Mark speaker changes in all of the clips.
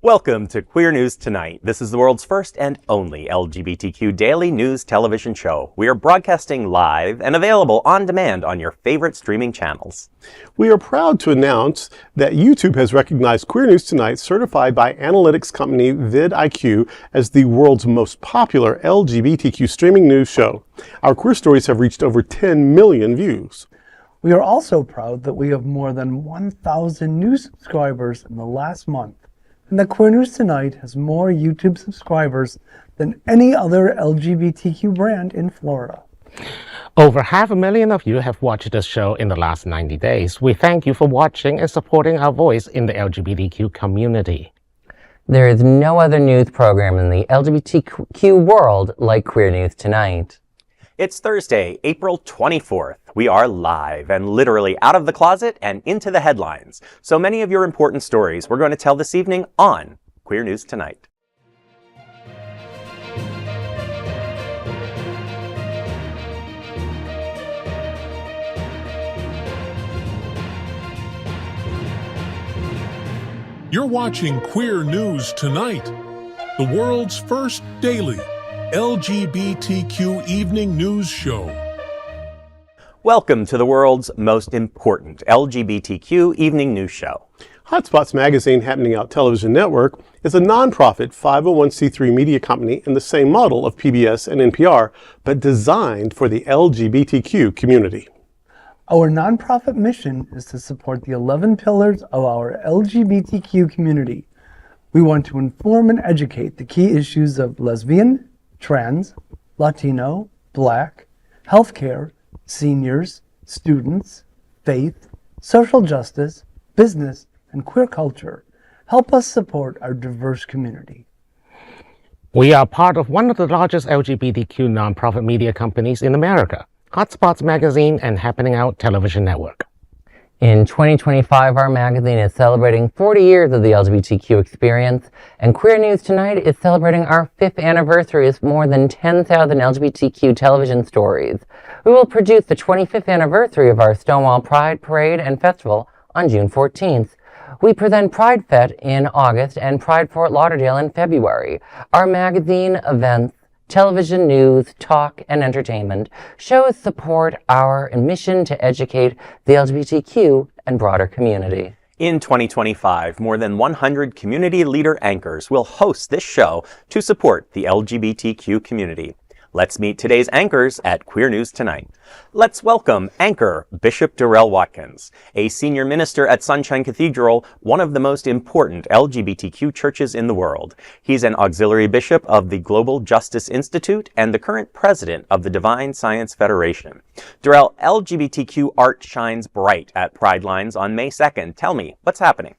Speaker 1: Welcome to Queer News Tonight. This is the world's first and only LGBTQ daily news television show. We are broadcasting live and available on demand on your favorite streaming channels.
Speaker 2: We are proud to announce that YouTube has recognized Queer News Tonight, certified by analytics company vidIQ, as the world's most popular LGBTQ streaming news show. Our queer stories have reached over 10 million views.
Speaker 3: We are also proud that we have more than 1,000 new subscribers in the last month, and that Queer News Tonight has more YouTube subscribers than any other LGBTQ brand in Florida.
Speaker 4: Over 500,000 of you have watched the show in the last 90 days. We thank you for watching and supporting our voice in the LGBTQ community.
Speaker 5: There is no other news program in the LGBTQ world like Queer News Tonight.
Speaker 1: It's Thursday, April 24th. We are live and literally out of the closet and into the headlines. So many of your important stories we're going to tell this evening on Queer News Tonight.
Speaker 6: You're watching Queer News Tonight, the world's first daily LGBTQ evening news show.
Speaker 1: Welcome to the world's most important LGBTQ evening news show.
Speaker 2: Hotspots Magazine Happening Out Television Network is a nonprofit 501c3 media company in the same model of PBS and NPR, but designed for the LGBTQ community.
Speaker 3: Our nonprofit mission is to support the 11 pillars of our LGBTQ community. We want to inform and educate the key issues of lesbian, trans, Latino, Black, healthcare, seniors, students, faith, social justice, business, and queer culture. Help us support our diverse community.
Speaker 4: We are part of one of the largest LGBTQ nonprofit media companies in America, Hotspots Magazine and Happening Out Television Network.
Speaker 5: In 2025, our magazine is celebrating 40 years of the LGBTQ experience, and Queer News Tonight is celebrating our 5th anniversary with more than 10,000 LGBTQ television stories. We will produce the 25th anniversary of our Stonewall Pride Parade and Festival on June 14th. We present Pride Fest in August and Pride Fort Lauderdale in February. Our magazine, events, television news, talk, and entertainment shows support our mission to educate the LGBTQ and broader community.
Speaker 1: In 2025, more than 100 community leader anchors will host this show to support the LGBTQ community. Let's meet today's anchors at Queer News Tonight. Let's welcome anchor Bishop Durrell Watkins, a senior minister at Sunshine Cathedral, one of the most important LGBTQ churches in the world. He's an auxiliary bishop of the Global Justice Institute and the current president of the Divine Science Federation. Durrell, LGBTQ art shines bright at Pridelines on May 2nd. Tell me, what's happening?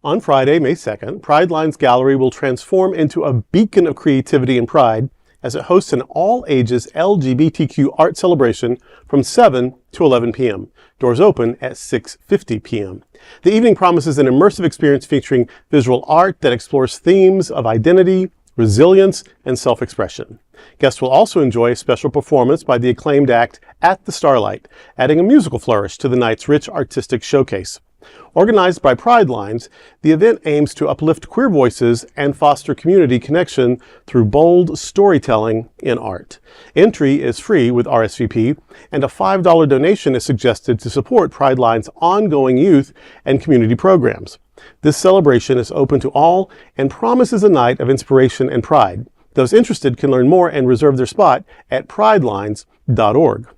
Speaker 2: On Friday, May 2nd, Pridelines Gallery will transform into a beacon of creativity and pride as it hosts an all-ages LGBTQ art celebration from 7 to 11 p.m. Doors open at 6:50 p.m. The evening promises an immersive experience featuring visual art that explores themes of identity, resilience, and self-expression. Guests will also enjoy a special performance by the acclaimed act At the Starlight, adding a musical flourish to the night's rich artistic showcase. Organized by Pridelines, the event aims to uplift queer voices and foster community connection through bold storytelling in art. Entry is free with RSVP, and a $5 donation is suggested to support Pridelines' ongoing youth and community programs. This celebration is open to all and promises a night of inspiration and pride. Those interested can learn more and reserve their spot at pridelines.org.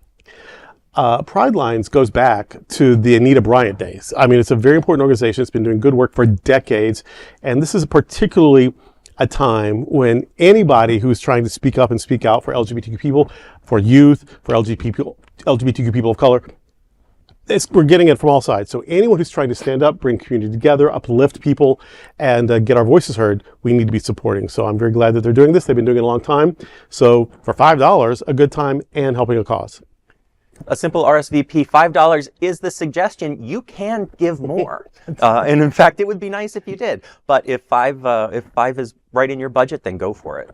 Speaker 2: Pridelines goes back to the Anita Bryant days. I mean, it's a very important organization. It's been doing good work for decades. And this is particularly a time when anybody who's trying to speak up and speak out for LGBTQ people, for youth, for LGBTQ people of color, we're getting it from all sides. So anyone who's trying to stand up, bring community together, uplift people, and get our voices heard, we need to be supporting. So I'm very glad that they're doing this. They've been doing it a long time. So for $5, a good time and helping a cause.
Speaker 1: A simple RSVP, $5 is the suggestion. You can give more. And in fact, it would be nice if you did. But if five is right in your budget, then go for it.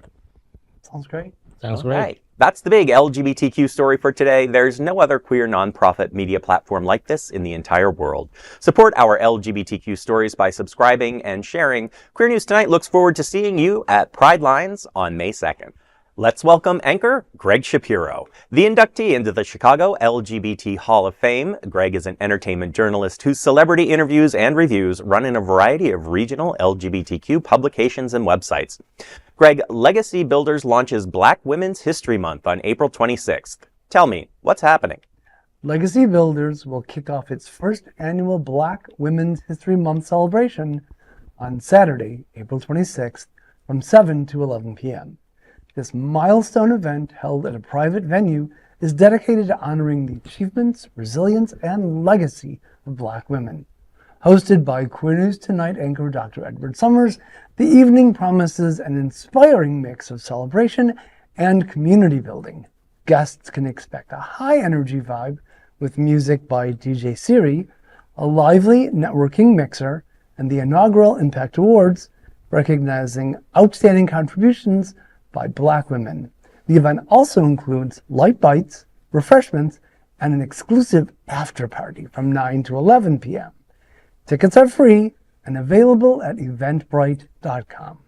Speaker 3: Sounds great.
Speaker 4: Sounds great.
Speaker 1: Right. That's the big LGBTQ story for today. There's no other queer nonprofit media platform like this in the entire world. Support our LGBTQ stories by subscribing and sharing. Queer News Tonight looks forward to seeing you at Pridelines on May 2nd. Let's welcome anchor Gregg Shapiro, the inductee into the Chicago LGBT Hall of Fame. Gregg is an entertainment journalist whose celebrity interviews and reviews run in a variety of regional LGBTQ publications and websites. Gregg, Legacy Builders launches Black Women's History Month on April 26th. Tell me, what's happening?
Speaker 3: Legacy Builders will kick off its first annual Black Women's History Month celebration on Saturday, April 26th from 7 to 11 p.m. This milestone event, held at a private venue, is dedicated to honoring the achievements, resilience, and legacy of Black women. Hosted by Queer News Tonight anchor Dr. Edward Summers, the evening promises an inspiring mix of celebration and community building. Guests can expect a high-energy vibe with music by DJ Siri, a lively networking mixer, and the inaugural Impact Awards, recognizing outstanding contributions by Black women. The event also includes light bites, refreshments, and an exclusive after party from 9 to 11 p.m. Tickets are free and available at eventbrite.com.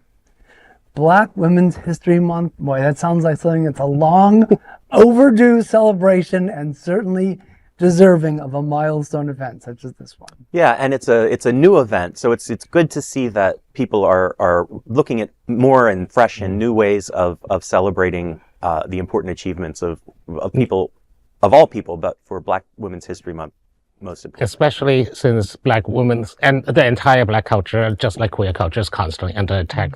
Speaker 3: Black Women's History Month, boy, that sounds like something that's a long overdue celebration and certainly deserving of a milestone event such as this one.
Speaker 1: Yeah, and it's a new event, so it's good to see that people are looking at more and fresh and new ways of celebrating the important achievements of people, of all people, but for Black Women's History Month, most important.
Speaker 4: Especially since Black women and the entire Black culture, just like queer culture, is constantly under attack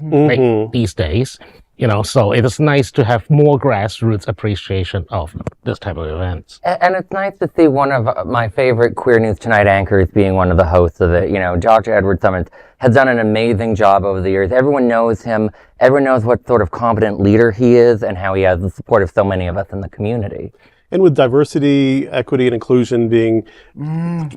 Speaker 4: these days. You know, so it is nice to have more grassroots appreciation of this type of events.
Speaker 5: And it's nice to see one of my favorite Queer News Tonight anchors being one of the hosts of it. You know, Dr. Edward Summers has done an amazing job over the years. Everyone knows him. Everyone knows what sort of competent leader he is and how he has the support of so many of us in the community.
Speaker 2: And with diversity, equity, and inclusion being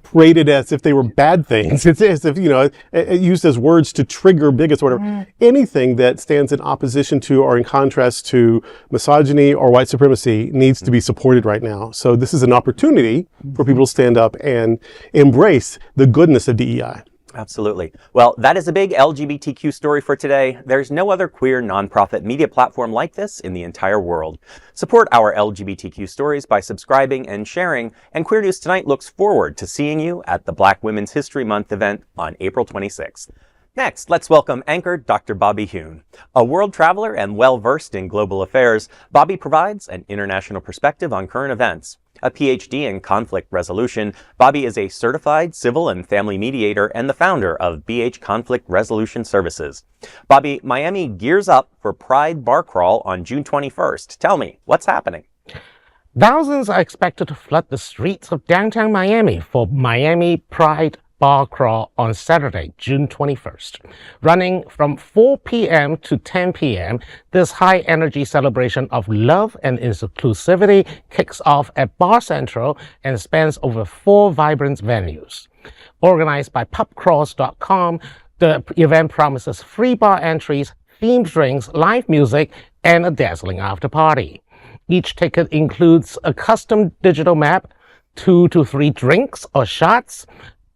Speaker 2: paraded as if they were bad things, it's as if, you know, used as words to trigger bigots or whatever. Anything that stands in opposition to or in contrast to misogyny or white supremacy needs to be supported right now. So this is an opportunity for people to stand up and embrace the goodness of DEI.
Speaker 1: Absolutely. Well, that is a big LGBTQ story for today. There's no other queer nonprofit media platform like this in the entire world. Support our LGBTQ stories by subscribing and sharing, and Queer News Tonight looks forward to seeing you at the Black Women's History Month event on April 26th. Next, let's welcome anchor Dr. Bobby Huen. A world traveler and well-versed in global affairs, Bobby provides an international perspective on current events. A PhD in conflict resolution, Bobby is a certified civil and family mediator and the founder of BH Conflict Resolution Services. Bobby, Miami gears up for Pride Bar Crawl on June 21st. Tell me, what's happening?
Speaker 4: Thousands are expected to flood the streets of downtown Miami for Miami Pride Bar Crawl on Saturday, June 21st. Running from 4 p.m. to 10 p.m., this high-energy celebration of love and inclusivity kicks off at Bar Central and spans over 4 vibrant venues. Organized by pubcrawls.com, the event promises free bar entries, themed drinks, live music, and a dazzling after-party. Each ticket includes a custom digital map, 2 to 3 drinks or shots,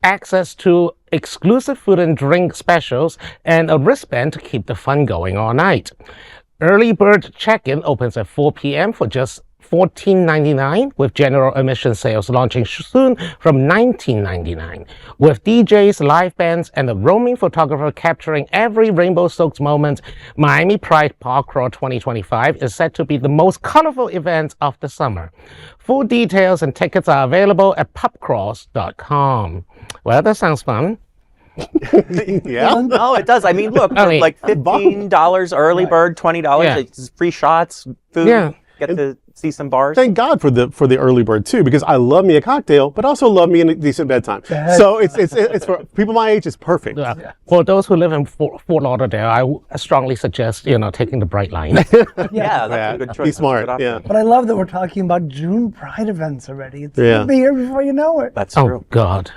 Speaker 4: access to exclusive food and drink specials, and a wristband to keep the fun going all night. Early bird check-in opens at 4 p.m. for just $14.99, with general admission sales launching soon from $19.99. With DJs, live bands, and a roaming photographer capturing every rainbow-soaked moment, Miami Pride Bar Crawl 2025 is set to be the most colorful event of the summer. Full details and tickets are available at pubcrawls.com. Well, that sounds fun.
Speaker 2: Yeah.
Speaker 1: No, it does. I mean, look, for like $15 early bird, $20, it's free shots, food.
Speaker 4: Yeah.
Speaker 1: Get the see some bars.
Speaker 2: Thank God for the early bird too, because I love me a cocktail, but also love me in a decent bedtime. So it's for people my age. It's perfect.
Speaker 4: For those who live in Fort Lauderdale, I strongly suggest taking the Bright Line.
Speaker 1: Yeah, that's a good choice.
Speaker 2: Be smart.
Speaker 1: That's a good
Speaker 2: Yeah.
Speaker 1: option.
Speaker 3: But I love that we're talking about June Pride events already. It's going to be here before you know it.
Speaker 1: That's true.
Speaker 4: Oh God.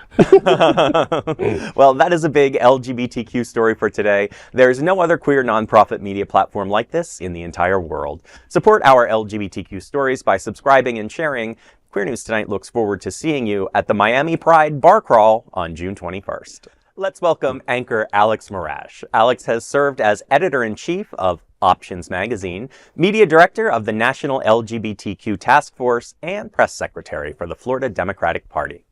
Speaker 1: Well, that is a big LGBTQ story for today. There's no other queer nonprofit media platform like this in the entire world. Support our LGBTQ stories by subscribing and sharing. Queer News Tonight looks forward to seeing you at the Miami Pride Bar Crawl on June 21st. Let's welcome anchor Alex Morash. Alex has served as editor-in-chief of Options Magazine, media director of the National LGBTQ Task Force, and press secretary for the Florida Democratic Party.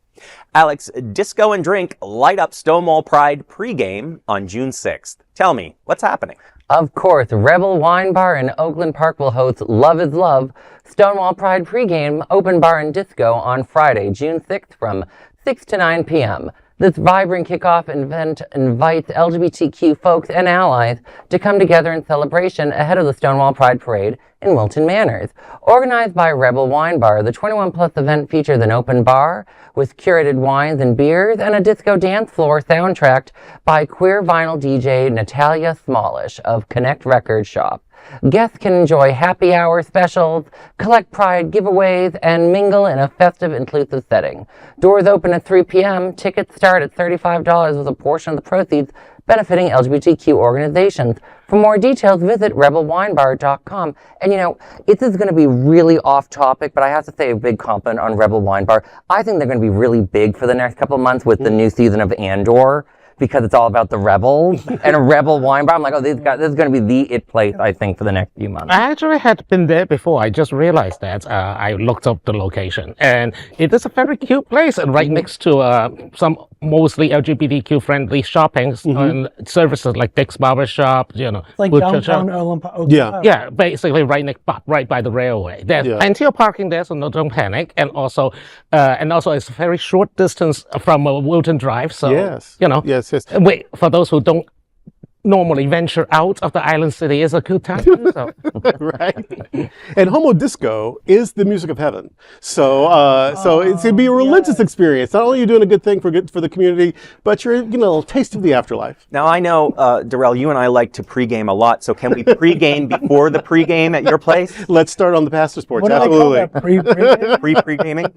Speaker 1: Alex, disco and drink light up Stonewall Pride pregame on June 6th. Tell me, what's happening?
Speaker 5: Of course, Rebel Wine Bar in Oakland Park will host Love is Love, Stonewall Pride pregame, open bar and disco on Friday, June 6th from 6 to 9 p.m. This vibrant kickoff event invites LGBTQ folks and allies to come together in celebration ahead of the Stonewall Pride Parade in Wilton Manors. Organized by Rebel Wine Bar, the 21-plus event features an open bar with curated wines and beers and a disco dance floor soundtracked by queer vinyl DJ Natalia Smallish of Connect Record Shop. Guests can enjoy happy hour specials, collect Pride giveaways, and mingle in a festive, inclusive setting. Doors open at 3 p.m. Tickets start at $35 with a portion of the proceeds benefiting LGBTQ organizations. For more details, visit rebelwinebar.com. And this is going to be really off topic, but I have to say a big compliment on Rebel Wine Bar. I think they're going to be really big for the next couple of months with the new season of Andor, because it's all about the rebels and a Rebel Wine Bar. I'm like, this is going to be the it place, I think, for the next few months.
Speaker 4: I actually had been there before. I just realized that. I looked up the location, and it is a very cute place, and right next to some mostly LGBTQ friendly shopping and services like Dick's Barber Shop,
Speaker 3: It's like
Speaker 4: Butcher
Speaker 3: downtown
Speaker 4: Shop.
Speaker 3: Oakland.
Speaker 2: Yeah.
Speaker 4: Basically right by the railway. There's plenty of parking there, so don't panic. And also it's a very short distance from Wilton Drive. So
Speaker 2: Yes. Yes.
Speaker 4: wait, for those who don't normally venture out of the island city, is a good time to do so.
Speaker 2: Right. And Homo Disco is the music of heaven. So it's going to be a religious experience. Not only are you doing a good thing for the community, but you're getting a little taste of the afterlife.
Speaker 1: Now, I know, Durrell, you and I like to pregame a lot, so can we pregame before the pregame at your place?
Speaker 2: Let's start on the pastor sports.
Speaker 3: What do
Speaker 2: Absolutely.
Speaker 3: I call that?
Speaker 1: Pre-pregaming?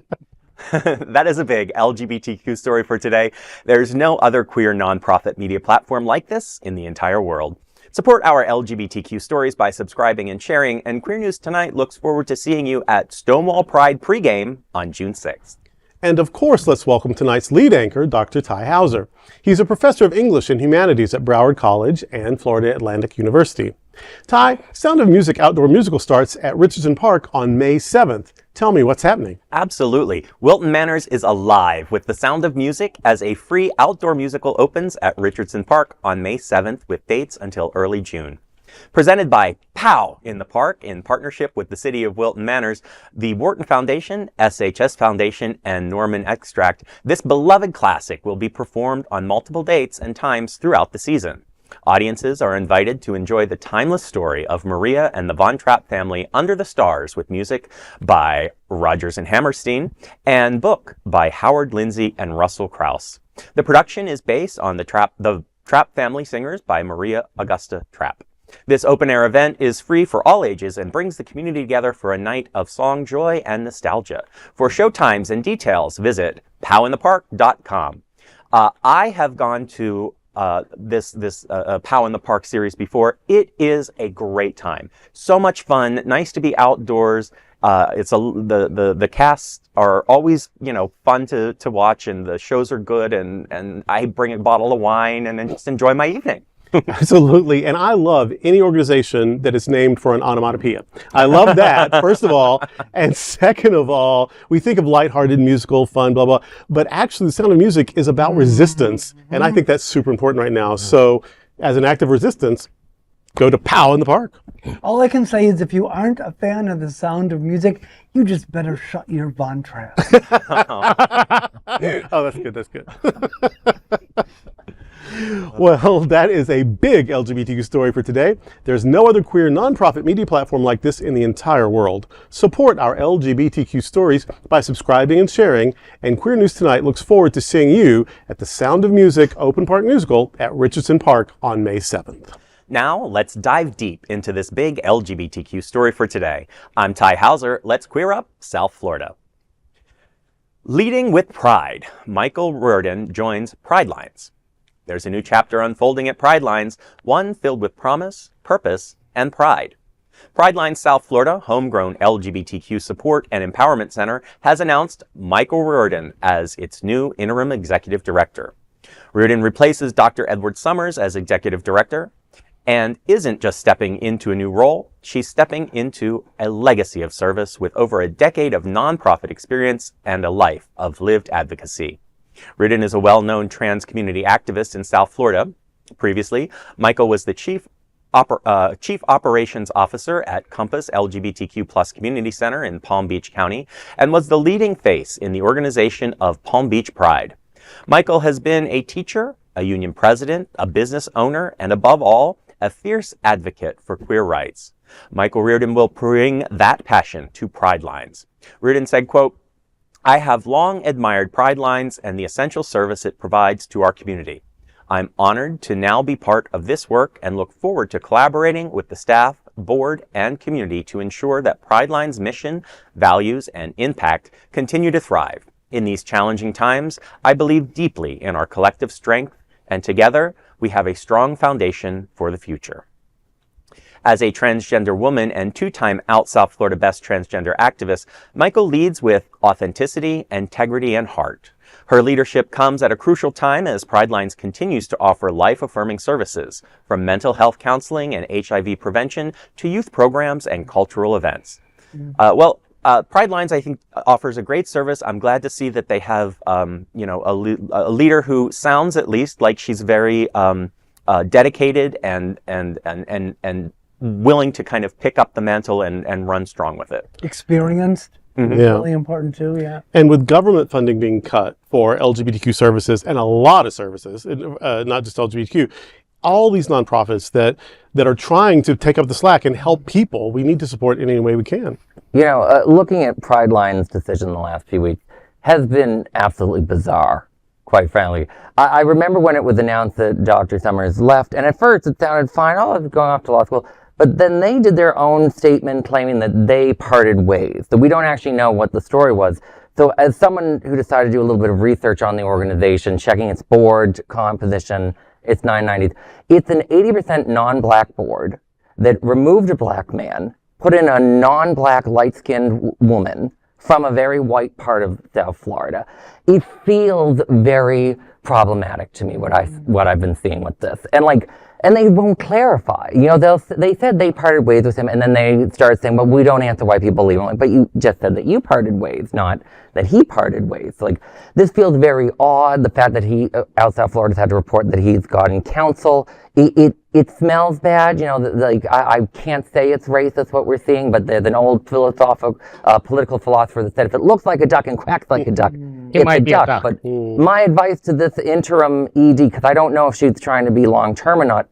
Speaker 1: That is a big LGBTQ story for today. There's no other queer nonprofit media platform like this in the entire world. Support our LGBTQ stories by subscribing and sharing, and Queer News Tonight looks forward to seeing you at Stonewall Pride pregame on June 6th.
Speaker 2: And of course, let's welcome tonight's lead anchor, Dr. Tai Houser. He's a professor of English and Humanities at Broward College and Florida Atlantic University. Tai, Sound of Music outdoor musical starts at Richardson Park on May 7th. Tell me what's happening.
Speaker 1: Absolutely. Wilton Manors is alive with The Sound of Music as a free outdoor musical opens at Richardson Park on May 7th with dates until early June. Presented by POW in the Park in partnership with the City of Wilton Manors, the Wharton Foundation, SHS Foundation, and Norman Extract, this beloved classic will be performed on multiple dates and times throughout the season. Audiences are invited to enjoy the timeless story of Maria and the Von Trapp family under the stars with music by Rodgers and Hammerstein and book by Howard Lindsay and Russell Krauss. The production is based on the Trapp family singers by Maria Augusta Trapp. This open-air event is free for all ages and brings the community together for a night of song joy and nostalgia. For showtimes and details, visit powinthepark.com. I have gone to this Pow in the Park series before. It is a great time. So much fun. Nice to be outdoors. The casts are always, fun to watch, and the shows are good, and I bring a bottle of wine and then just enjoy my evening.
Speaker 2: Absolutely. And I love any organization that is named for an onomatopoeia. I love that, first of all. And second of all, we think of lighthearted, musical, fun, blah, blah. But actually, The Sound of Music is about resistance. And I think that's super important right now. So as an act of resistance, go to Pow in the Park.
Speaker 3: All I can say is if you aren't a fan of The Sound of Music, you just better shut your Von Trapp.
Speaker 2: Oh, that's good. That's good. Well, that is a big LGBTQ story for today. There's no other queer nonprofit media platform like this in the entire world. Support our LGBTQ stories by subscribing and sharing, and Queer News Tonight looks forward to seeing you at the Sound of Music Open Park Musical at Richardson Park on May 7th.
Speaker 1: Now, let's dive deep into this big LGBTQ story for today. I'm Tai Houser. Let's queer up South Florida. Leading with pride, Michael Riordan joins Pridelines. There's a new chapter unfolding at Pridelines, one filled with promise, purpose, and pride. Pridelines South Florida, homegrown LGBTQ support and empowerment center, has announced Michael Riordan as its new interim executive director. Riordan replaces Dr. Edward Summers as executive director and isn't just stepping into a new role, she's stepping into a legacy of service with over a decade of nonprofit experience and a life of lived advocacy. Riordan is a well-known trans community activist in South Florida. Previously, Michael was the Chief Operations Officer at Compass LGBTQ+ Community Center in Palm Beach County and was the leading face in the organization of Palm Beach Pride. Michael has been a teacher, a union president, a business owner, and above all, a fierce advocate for queer rights. Michael Riordan will bring that passion to Pridelines. Riordan said, quote, "I have long admired Pridelines and the essential service it provides to our community. I'm honored to now be part of this work and look forward to collaborating with the staff, board, and community to ensure that Pridelines' mission, values, and impact continue to thrive. In these challenging times, I believe deeply in our collective strength, and together we have a strong foundation for the future." As a transgender woman and two-time Out South Florida Best Transgender activist, Michael leads with authenticity, integrity, and heart. Her leadership comes at a crucial time as Pridelines continues to offer life-affirming services, from mental health counseling and HIV prevention to youth programs and cultural events. Pridelines, I think, offers a great service. I'm glad to see that they have, a leader who sounds at least like she's very dedicated and willing to kind of pick up the mantle and run strong with it.
Speaker 3: Experienced.
Speaker 2: Yeah.
Speaker 3: Really important too, yeah.
Speaker 2: And with government funding being cut for LGBTQ services and a lot of services, not just LGBTQ, all these nonprofits that are trying to take up the slack and help people, we need to support in any way we can.
Speaker 5: You know, looking at Prideline's decision in the last few weeks has been absolutely bizarre, quite frankly. I remember when it was announced that Dr. Summers left, and at first it sounded fine, oh, I was going off to law school. But then they did their own statement claiming that they parted ways. So we don't actually know what the story was. So as someone who decided to do a little bit of research on the organization, checking its board composition, its 990s, it's an 80% non-black board that removed a black man, put in a non-black light-skinned woman from a very white part of South Florida. It feels very problematic to me, what I've been seeing with this. And they won't clarify. You know, they said they parted ways with him, and then they started saying, well, we don't answer why people leave. But you just said that you parted ways, not that he parted ways. Like, this feels very odd. The fact that Out South Florida's had to report that he's gotten counsel. It smells bad. You know, I can't say it's racist what we're seeing, but there's an old political philosopher that said if it looks like a duck and quacks like a duck,
Speaker 4: It might be a duck.
Speaker 5: But my advice to this interim ED, because I don't know if she's trying to be long-term or not,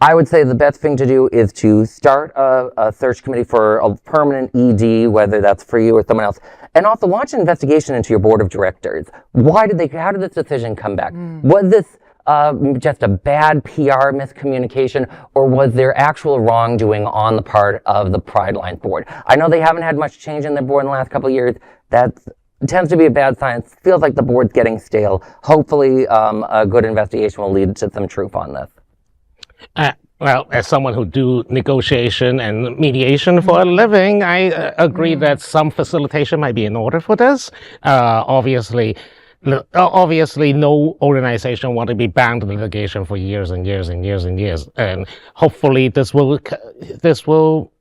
Speaker 5: I would say the best thing to do is to start a search committee for a permanent ED, whether that's for you or someone else, and also launch an investigation into your board of directors. How did this decision come back? Was this just a bad PR miscommunication, or was there actual wrongdoing on the part of the Pridelines board? I know they haven't had much change in their board in the last couple of years. That tends to be a bad sign. It feels like the board's getting stale. Hopefully, a good investigation will lead to some truth on this.
Speaker 4: Well, as someone who do negotiation and mediation for a living, I agree that some facilitation might be in order for this. Obviously, no organization want to be bound to litigation for years and years and years and years. And hopefully this will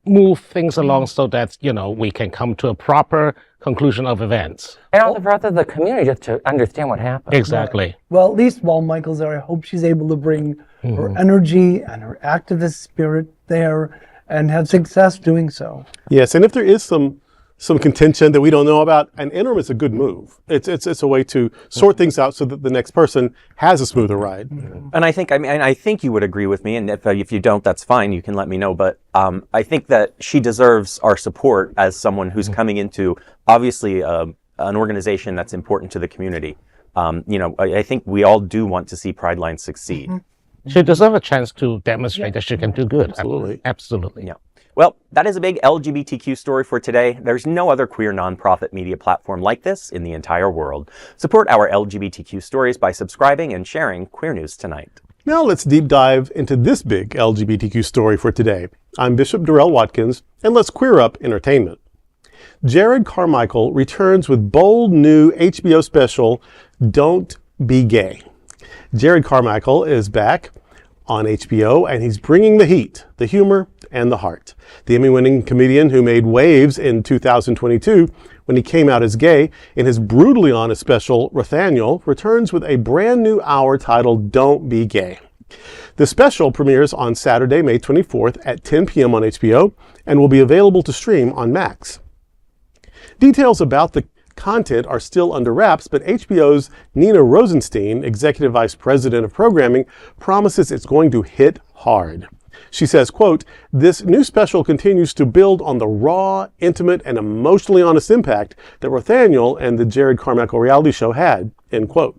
Speaker 4: move things along so that, we can come to a proper conclusion of events.
Speaker 5: And also for us as a community, just to understand what happened.
Speaker 4: Exactly.
Speaker 3: Well, at least while Michael's there, I hope she's able to bring her energy and her activist spirit there and have success doing so.
Speaker 2: Yes, and if there is some some contention that we don't know about, an interim is a good move. It's a way to sort things out so that the next person has a smoother ride.
Speaker 1: And I think you would agree with me, and if you don't, that's fine. You can let me know. But I think that she deserves our support as someone who's coming into obviously an organization that's important to the community. I think we all do want to see Pridelines succeed.
Speaker 4: She deserves a chance to demonstrate that she can do good. Absolutely.
Speaker 1: Yeah. Well, that is a big LGBTQ story for today. There's no other queer nonprofit media platform like this in the entire world. Support our LGBTQ stories by subscribing and sharing Queer News Tonight.
Speaker 2: Now let's deep dive into this big LGBTQ story for today. I'm Bishop Durrell Watkins, and let's queer up entertainment. Jerrod Carmichael returns with bold new HBO special, Don't Be Gay. Jerrod Carmichael is back on HBO, and he's bringing the heat, the humor, and the heart. The Emmy-winning comedian who made waves in 2022 when he came out as gay in his brutally honest special, Rothaniel, returns with a brand new hour titled Don't Be Gay. The special premieres on Saturday, May 24th at 10 p.m. on HBO and will be available to stream on Max. Details about the content are still under wraps, but HBO's Nina Rosenstein, Executive Vice President of Programming, promises it's going to hit hard. She says, quote, "This new special continues to build on the raw, intimate, and emotionally honest impact that Rothaniel and the Jerrod Carmichael reality show had," end quote.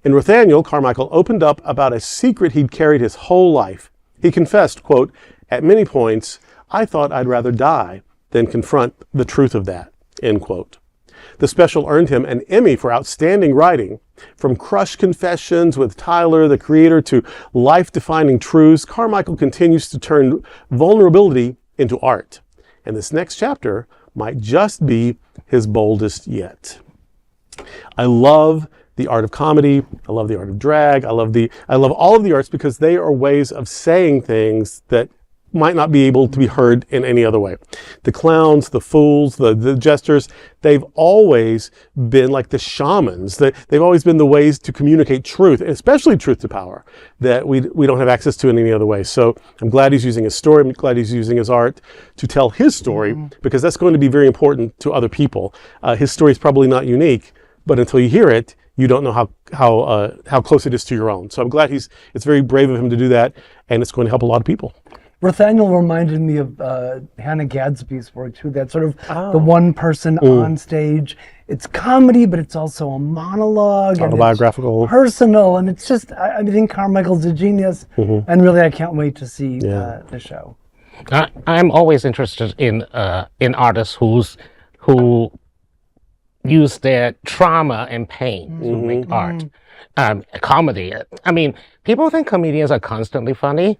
Speaker 2: In Rothaniel, Carmichael opened up about a secret he'd carried his whole life. He confessed, quote, "At many points, I thought I'd rather die than confront the truth of that," end quote. The special earned him an Emmy for outstanding writing. From crushed confessions with Tyler, the creator, to life-defining truths, Carmichael continues to turn vulnerability into art. And this next chapter might just be his boldest yet. I love the art of comedy. I love the art of drag. I love all of the arts because they are ways of saying things that might not be able to be heard in any other way. The clowns, the fools, the jesters, they've always been like the shamans. They've always been the ways to communicate truth, especially truth to power, that we don't have access to in any other way. So I'm glad he's using his story. I'm glad he's using his art to tell his story, because that's going to be very important to other people. His story is probably not unique, but until you hear it, you don't know how close it is to your own. So I'm glad it's very brave of him to do that, and it's going to help a lot of people.
Speaker 3: Rothaniel reminded me of Hannah Gadsby's work too. That sort of the one person on stage. It's comedy, but it's also a monologue.
Speaker 2: It's autobiographical.
Speaker 3: And it's personal, and it's just, I think Carmichael's a genius, and really I can't wait to see the show.
Speaker 4: I'm always interested in artists who use their trauma and pain to make art. Comedy. I mean, people think comedians are constantly funny,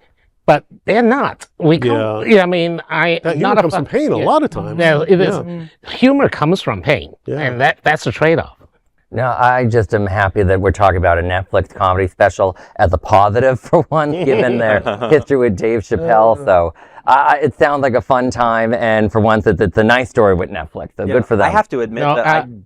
Speaker 4: but they're not.
Speaker 2: That humor comes from pain a lot of times.
Speaker 4: Yeah, it is. Humor comes from pain, and that's a trade-off.
Speaker 5: No, I just am happy that we're talking about a Netflix comedy special as a positive for once, given their history with Dave Chappelle. So it sounds like a fun time, and for once, it's a nice story with Netflix. So good for them.
Speaker 1: I have to admit go ahead.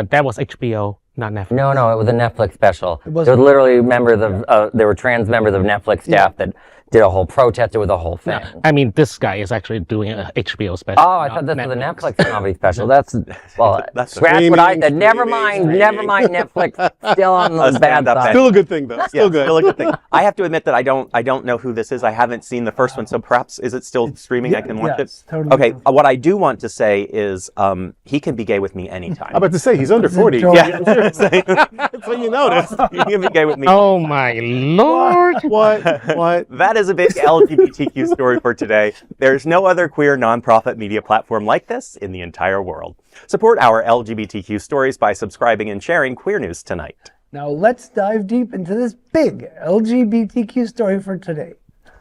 Speaker 4: That was HBO. Not Netflix.
Speaker 5: No, it was a Netflix special. There was literally there were trans members of Netflix staff that did a whole protest. It was a whole thing.
Speaker 4: No, I mean, this guy is actually doing an HBO special.
Speaker 5: Oh, I thought this was a Netflix comedy special. That's what I said. Never mind Netflix. Still on the bad side.
Speaker 2: Still a good thing, though. Still
Speaker 1: a good thing. I have to admit that I don't know who this is. I haven't seen the first one, so perhaps is it still streaming? I can watch it.
Speaker 3: Totally.
Speaker 1: Okay. What I do want to say is he can be gay with me anytime.
Speaker 2: I'm about to say he's under 40.
Speaker 1: Yeah, that's what you noticed. He can be gay with me.
Speaker 4: Oh my Lord!
Speaker 2: What?
Speaker 1: That is a big LGBTQ story for today. There's no other queer nonprofit media platform like this in the entire world. Support our LGBTQ stories by subscribing and sharing Queer News Tonight.
Speaker 3: Now let's dive deep into this big LGBTQ story for today.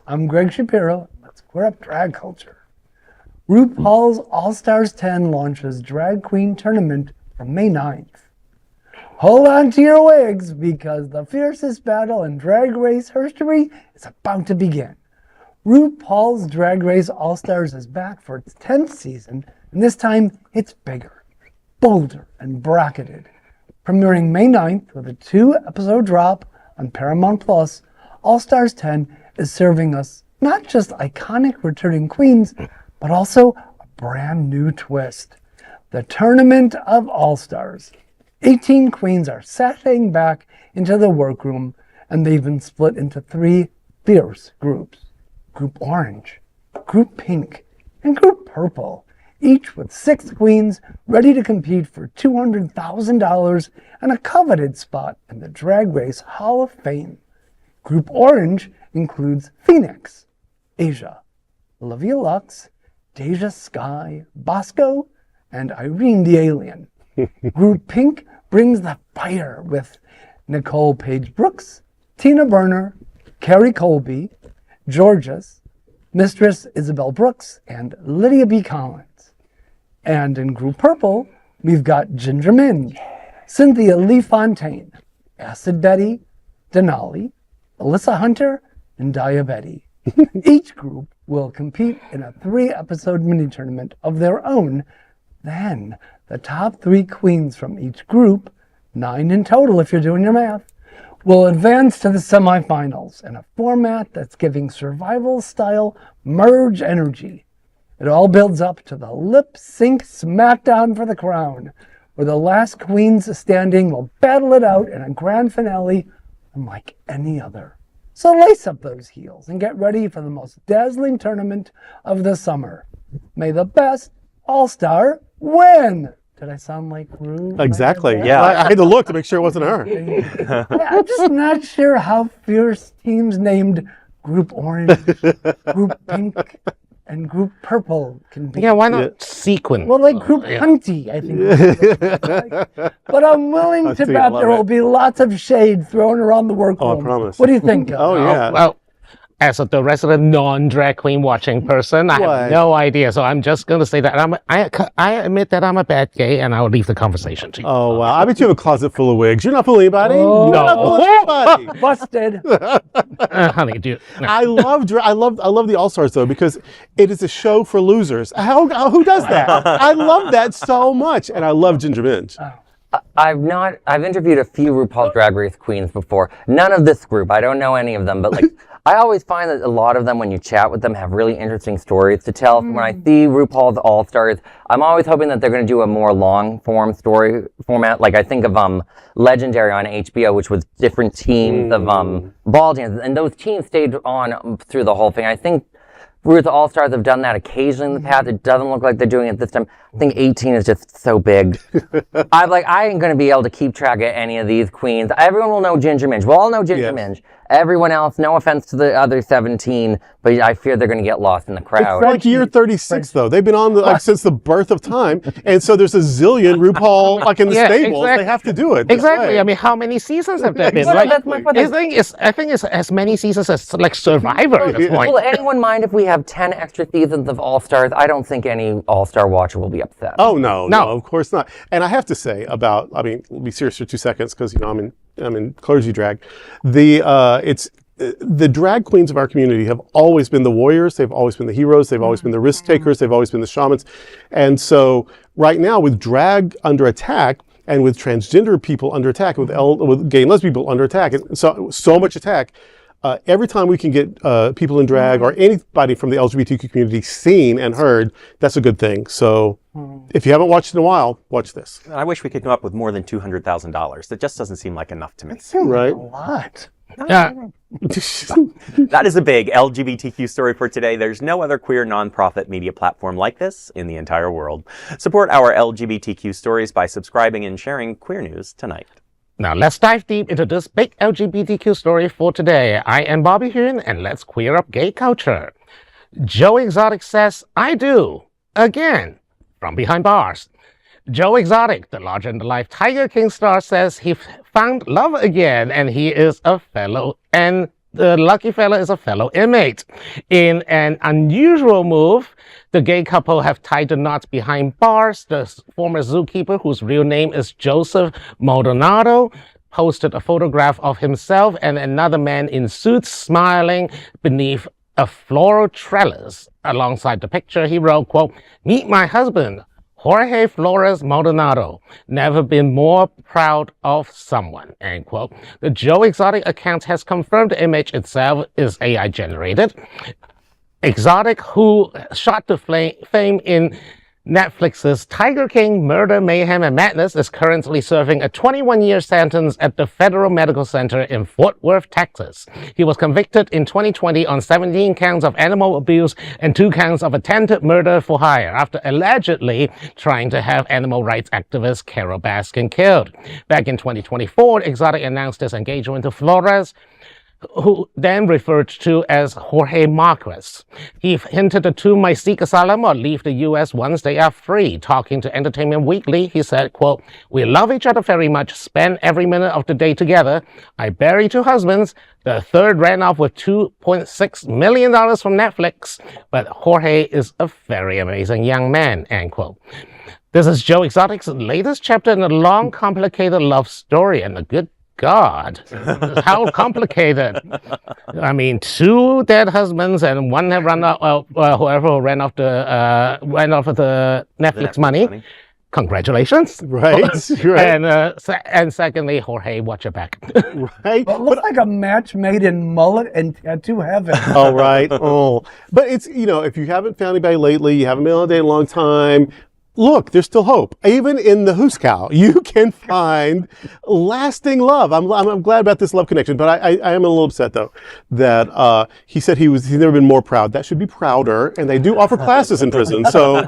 Speaker 3: I'm Gregg Shapiro. Let's queer up drag culture. RuPaul's All Stars 10 launches Drag Queen Tournament from May 9th. Hold on to your wigs, because the fiercest battle in Drag Race history is about to begin. RuPaul's Drag Race All-Stars is back for its 10th season, and this time it's bigger, bolder, and bracketed. Premiering May 9th with a 2-episode drop on Paramount+, All Stars 10 is serving us not just iconic returning queens, but also a brand new twist. The Tournament of All-Stars. 18 queens are sitting back into the workroom, and they've been split into 3 fierce groups. Group Orange, Group Pink, and Group Purple, each with 6 queens ready to compete for $200,000 and a coveted spot in the Drag Race Hall of Fame. Group Orange includes Phoenix, Asia, Olivia Lux, Deja Sky, Bosco, and Irene the Alien. Group Pink brings the fire with Nicole Page Brooks, Tina Burner, Carrie Colby, Georges, Mistress Isabel Brooks, and Lydia B. Collins. And in Group Purple, we've got Ginger Minj, Cynthia Lee Fontaine, Acid Betty, Denali, Alyssa Hunter, and Diabetti. Each group will compete in a 3-episode mini-tournament of their own. Then, the top 3 queens from each group, 9 in total if you're doing your math, will advance to the semifinals in a format that's giving survival-style merge energy. It all builds up to the lip-sync smackdown for the crown, where the last queens standing will battle it out in a grand finale unlike any other. So lace up those heels and get ready for the most dazzling tournament of the summer. May the best all-star win! Did I sound like rude?
Speaker 2: Exactly.
Speaker 1: Yeah.
Speaker 2: I had to look to make sure it wasn't her.
Speaker 3: I'm just not sure how fierce teams named Group Orange, Group Pink, and Group Purple can be.
Speaker 4: Yeah, why not sequin?
Speaker 3: Well, like Group Hunty, I think. But I'm willing to
Speaker 2: Hunty, I
Speaker 3: bet
Speaker 2: love
Speaker 3: there will
Speaker 2: it.
Speaker 3: be lots of shade thrown around the workroom.
Speaker 2: Oh, I promise.
Speaker 3: What do you think?
Speaker 2: Oh, yeah.
Speaker 4: Well, as the resident non-drag queen watching person, I
Speaker 2: What?
Speaker 4: have no idea. So I'm just going to say that I admit that I'm a bad gay, and I'll leave the conversation to you.
Speaker 2: Oh, wow. I bet you have a closet full of wigs. You're not fooling anybody.
Speaker 3: Oh.
Speaker 2: You're not fooling anybody.
Speaker 3: Busted.
Speaker 4: Honey, do no.
Speaker 2: I love the All Stars though, because it is a show for losers. Who does that? I love that so much, and I love Ginger Minj.
Speaker 5: I've interviewed a few RuPaul's Drag Race queens before. None of this group. I don't know any of them, but like I always find that a lot of them, when you chat with them, have really interesting stories to tell. When I see RuPaul's All Stars, I'm always hoping that they're going to do a more long form story format. Like I think of Legendary on HBO, which was different teams of ball dances, and those teams stayed on through the whole thing. I think RuPaul's All Stars have done that occasionally in the past. It doesn't look like they're doing it this time. I think 18 is just so big. I ain't going to be able to keep track of any of these queens. Everyone will know Ginger Minj. We'll all know Ginger Minj. Everyone else, no offense to the other 17, but I fear they're going to get lost in the crowd.
Speaker 2: It's like year 36 though. They've been on since the birth of time, and so there's a zillion RuPaul like in the stables.
Speaker 4: exactly.
Speaker 2: They have to do it. this
Speaker 4: Exactly.
Speaker 2: way.
Speaker 4: I mean, how many seasons have there been?
Speaker 5: Well,
Speaker 4: Like,
Speaker 5: that's my point.
Speaker 4: I think it's as many seasons as like Survivor at this point.
Speaker 5: Will anyone mind if we have 10 extra seasons of All Stars? I don't think any All Star watcher will be upset.
Speaker 2: Oh no, of course not. And I have to say let me be serious for 2 seconds because I'm in clergy drag. The drag queens of our community have always been the warriors. They've always been the heroes. They've always been the risk takers. They've always been the shamans. And so right now with drag under attack and with transgender people under attack, with gay and lesbian people under attack, and so much attack, every time we can get people in drag or anybody from the LGBTQ community seen and heard, that's a good thing. So if you haven't watched in a while, watch this.
Speaker 1: I wish we could come up with more than $200,000. That just doesn't seem like enough to me.
Speaker 2: Right?
Speaker 3: A lot.
Speaker 4: Yeah.
Speaker 1: That is a big LGBTQ story for today. There's no other queer nonprofit media platform like this in the entire world. Support our LGBTQ stories by subscribing and sharing Queer News Tonight.
Speaker 4: Now let's dive deep into this big LGBTQ story for today. I am Bobby Huen, and let's queer up gay culture. Joe Exotic says, "I do." Again, from behind bars. Joe Exotic, the larger-than-life Tiger King star, says he found love again, and the lucky fella is a fellow inmate. In an unusual move, the gay couple have tied the knots behind bars. The former zookeeper, whose real name is Joseph Maldonado, posted a photograph of himself and another man in suits smiling beneath a floral trellis. Alongside the picture, he wrote, quote, "Meet my husband, Jorge Flores Maldonado, never been more proud of someone," end quote. The Joe Exotic account has confirmed the image itself is AI generated. exotic who shot to fame in Netflix's Tiger King Murder, Mayhem, and Madness is currently serving a 21-year sentence at the Federal Medical Center in Fort Worth, Texas. He was convicted in 2020 on 17 counts of animal abuse and 2 counts of attempted murder for hire after allegedly trying to have animal rights activist Carol Baskin killed. Back in 2024, Exotic announced his engagement to Flores, who then referred to as Jorge Marquez. He hinted the two might seek asylum or leave the U.S. once they are free. Talking to Entertainment Weekly, he said, quote, "We love each other very much, spend every minute of the day together. I buried 2 husbands. The third ran off with $2.6 million from Netflix. But Jorge is a very amazing young man," end quote. This is Joe Exotic's latest chapter in a long, complicated love story, and a good God, how complicated. I mean, 2 dead husbands and one have run out, whoever ran off with the Netflix money. Congratulations.
Speaker 2: Right.
Speaker 4: And secondly, Jorge, watch your back.
Speaker 2: Right.
Speaker 3: Well, it looks like a match made in mullet and tattoo heaven.
Speaker 2: Oh, right. Oh, but it's, if you haven't found anybody lately, you haven't been on a date in a long time, look, there's still hope. Even in the Hooskow, you can find lasting love. I'm glad about this love connection, but I am a little upset though that he said he's never been more proud. That should be prouder, and they do offer classes in prison, so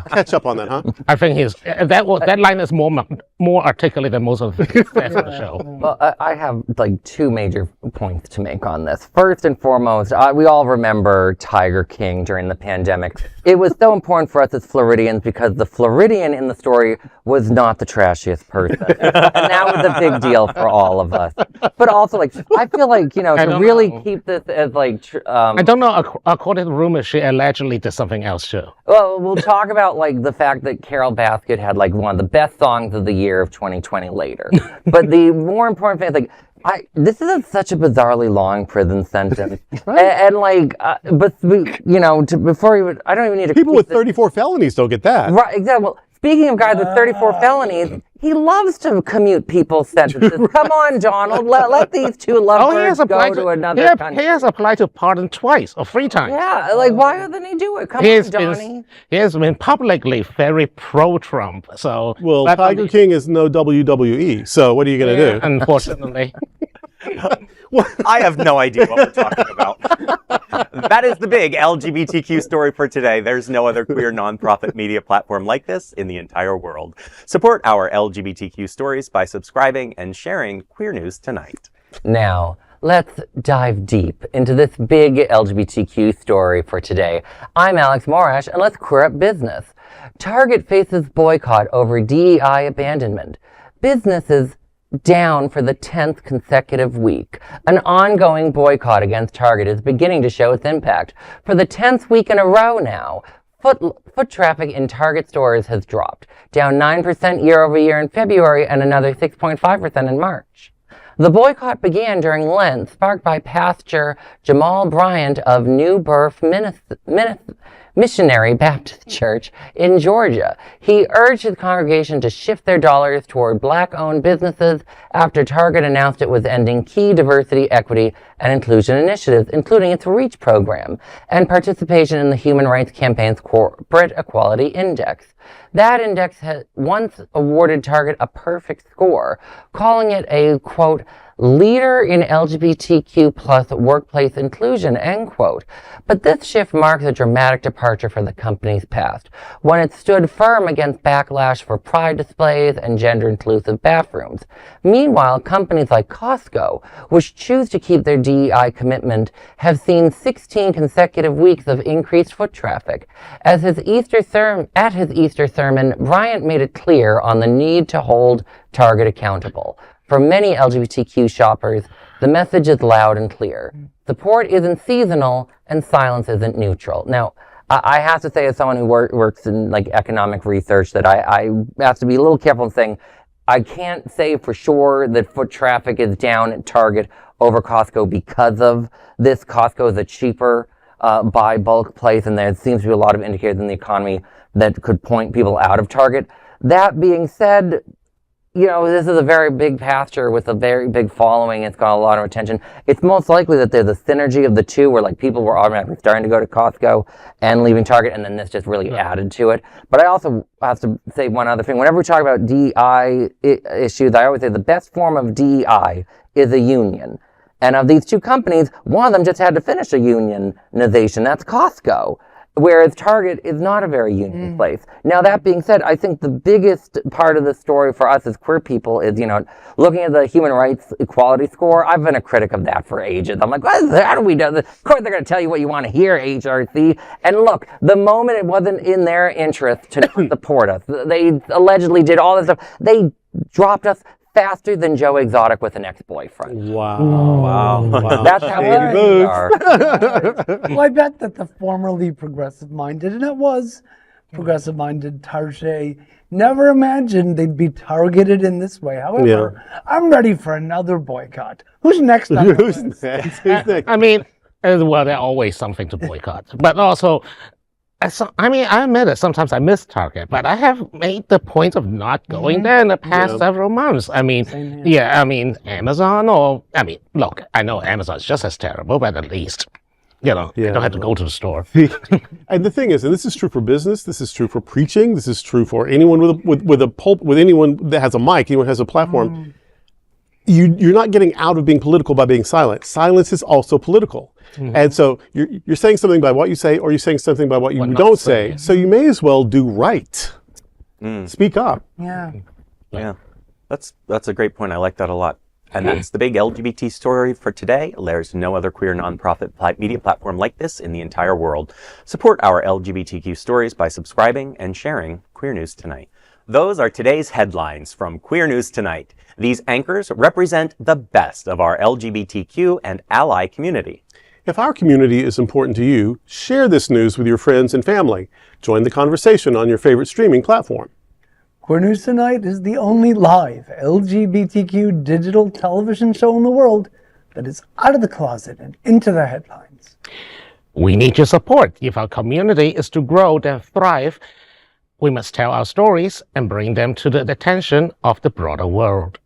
Speaker 2: catch up on that, huh?
Speaker 4: I think that line is more articulate than most of the rest of the show.
Speaker 5: Well, I have like 2 major points to make on this. First and foremost, we all remember Tiger King during the pandemic. It was so important for us as Floridians because the Floridian in the story was not the trashiest person. And that was a big deal for all of us. But also, I feel like, to really keep this as
Speaker 4: I don't know, according to rumors, she allegedly did something else too.
Speaker 5: Well, we'll talk about, the fact that Carol Baskin had, one of the best songs of the year of 2020 later. But the more important thing is, this is such a bizarrely long prison sentence. Right. I don't even need to...
Speaker 2: People with 34 felonies don't get that.
Speaker 5: Right, exactly. Well, speaking of guys with 34 felonies, he loves to commute people's sentences. Come on, Donald, let these 2 lovebirds go to another country.
Speaker 4: He has applied to pardon twice or 3 times.
Speaker 5: Yeah, why doesn't he do it? Come on, Donnie.
Speaker 4: He has been publicly very pro-Trump, so...
Speaker 2: Well, Tiger King is no WWE, so what are you going to do?
Speaker 4: Unfortunately.
Speaker 1: I have no idea what we're talking about. That is the big LGBTQ story for today. There's no other queer nonprofit media platform like this in the entire world. Support our LGBTQ stories by subscribing and sharing Queer News Tonight.
Speaker 5: Now, let's dive deep into this big LGBTQ story for today. I'm Alex Morash, and let's queer up business. Target faces boycott over DEI abandonment. Businesses down for the 10th consecutive week. An ongoing boycott against Target is beginning to show its impact. For the 10th week in a row now, foot traffic in Target stores has dropped, down 9% year over year in February and another 6.5% in March. The boycott began during Lent, sparked by Pastor Jamal Bryant of New Birth Missionary Baptist Church in Georgia. He urged his congregation to shift their dollars toward Black-owned businesses after Target announced it was ending key diversity, equity, and inclusion initiatives, including its REACH program, and participation in the Human Rights Campaign's Corporate Equality Index. That index had once awarded Target a perfect score, calling it a, quote, leader in LGBTQ plus workplace inclusion, end quote. But this shift marks a dramatic departure from the company's past, when it stood firm against backlash for pride displays and gender-inclusive bathrooms. Meanwhile, companies like Costco, which choose to keep their DEI commitment, have seen 16 consecutive weeks of increased foot traffic. At his Easter sermon, Bryant made it clear on the need to hold Target accountable. For many LGBTQ shoppers, the message is loud and clear. Support isn't seasonal and silence isn't neutral. Now, I have to say, as someone who works in economic research, that I have to be a little careful in saying I can't say for sure that foot traffic is down at Target over Costco because of this. Costco is a cheaper buy bulk place, and there seems to be a lot of indicators in the economy that could point people out of Target. That being said, this is a very big pasture with a very big following. It's got a lot of attention. It's most likely that there's a synergy of the two where like people were automatically starting to go to Costco and leaving Target, and then this just really added to it. But I also have to say one other thing. Whenever we talk about DEI issues, I always say the best form of DEI is a union. And of these two companies, one of them just had to finish a unionization. That's Costco. Whereas Target is not a very union place. Now, that being said, I think the biggest part of the story for us as queer people is, looking at the human rights equality score. I've been a critic of that for ages. I'm like, how do we do this? Of course, they're going to tell you what you want to hear, HRC. And look, the moment it wasn't in their interest to support us, they allegedly did all this stuff. They dropped us faster than Joe Exotic with an ex-boyfriend.
Speaker 2: Wow.
Speaker 5: That's how good we are.
Speaker 3: Well, I bet that the formerly progressive-minded, and it was progressive-minded Target, never imagined they'd be targeted in this way. However, I'm ready for another boycott. Who's next on the
Speaker 2: Who's
Speaker 3: list?
Speaker 2: next? Who's next?
Speaker 4: I mean, there's always something to boycott. But also, I admit it, sometimes I miss Target, but I have made the point of not going there in the past several months. Amazon look, I know Amazon's just as terrible, but at least, I don't have to go to the store.
Speaker 2: And the thing is, and this is true for business, this is true for preaching, this is true for anyone with a pulpit, with anyone that has a mic, anyone who has a platform. You're not getting out of being political by being silent. Silence is also political. And so you're saying something by what you say, or you're saying something by what you don't say. So you may as well do right. Speak up.
Speaker 3: Yeah.
Speaker 1: That's a great point. I like that a lot. And that's the big LGBT story for today. There's no other queer nonprofit media platform like this in the entire world. Support our LGBTQ stories by subscribing and sharing Queer News Tonight. Those are today's headlines from Queer News Tonight. These anchors represent the best of our LGBTQ and ally community.
Speaker 2: If our community is important to you, share this news with your friends and family. Join the conversation on your favorite streaming platform.
Speaker 3: Queer News Tonight is the only live LGBTQ digital television show in the world that is out of the closet and into the headlines.
Speaker 4: We need your support. If our community is to grow and thrive, we must tell our stories and bring them to the attention of the broader world.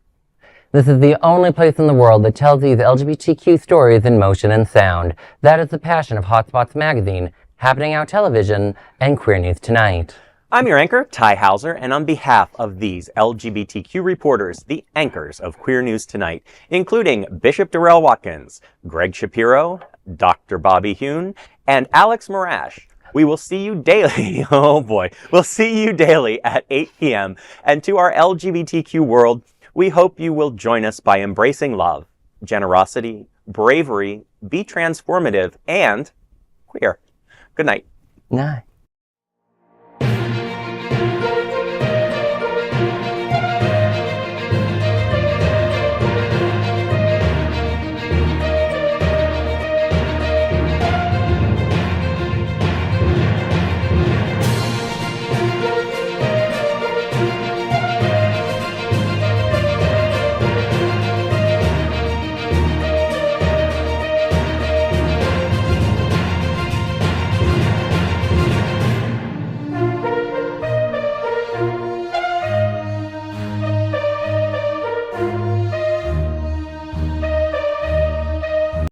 Speaker 5: This is the only place in the world that tells these LGBTQ stories in motion and sound. That is the passion of Hotspots Magazine, Happening Out Television, and Queer News Tonight.
Speaker 1: I'm your anchor, Tai Houser, and on behalf of these LGBTQ reporters, the anchors of Queer News Tonight, including Bishop Durrell Watkins, Gregg Shapiro, Dr. Bobby Huen, and Alex Morash, we will see you daily. Oh boy. We'll see you daily at 8 p.m. And to our LGBTQ world, we hope you will join us by embracing love, generosity, bravery, be transformative, and queer. Good night.
Speaker 5: Night.